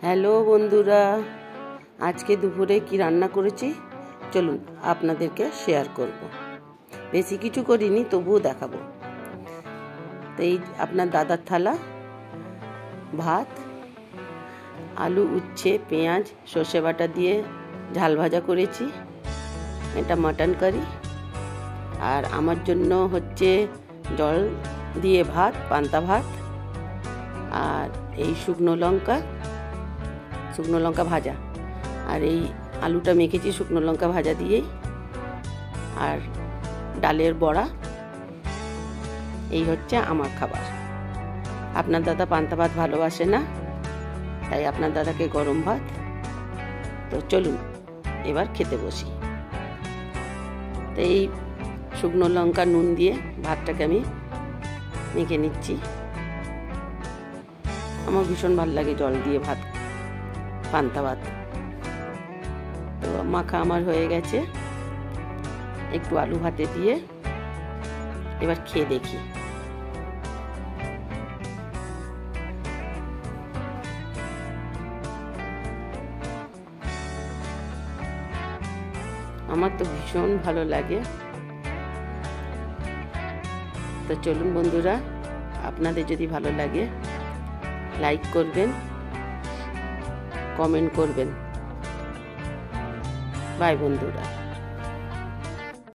Hello বন্ধুরা, আজকে দুপুরে কি রান্না করেছি চলুন আপনাদেরকে শেয়ার করব। বেশি কিছু করিনি, তবুও দেখাবো। তো এই আপনার দাদার থালা, ভাত, আলু উচ্ছে পেঁয়াজ সর্ষে বাটা দিয়ে ঝাল ভাজা করেছি, এটা মাটন কারি। আর আমার জন্য হচ্ছে জল দিয়ে ভাত, পান্তা ভাত, আর এই শুকনো লঙ্কা ভাজা। আর এই আলুটা মেখেছি শুকনো লঙ্কা ভাজা দিয়েই। আর ডালের বড়া। এই হচ্ছে আমার খাবার। আপনার দাদা পান্তা ভাত ভালোবাসে না, তাই আপনার দাদাকে গরম ভাত। তো চলুন এবার খেতে বসি। তো এই শুকনো লঙ্কা নুন দিয়ে ভাতটাকে আমি মেখে নিচ্ছি। আমার ভীষণ ভালো লাগে জল দিয়ে ভাত, পান্তা ভাত। তো মাখা আমার হয়ে গেছে, একটু আলু ভাতে দিয়ে এবার খেয়ে দেখি। আমার তো ভীষণ ভালো লাগে। তো চলুন বন্ধুরা, আপনাদের যদি ভালো লাগে লাইক করবেন, কমেন্ট করবেন। বাই বন্ধুরা।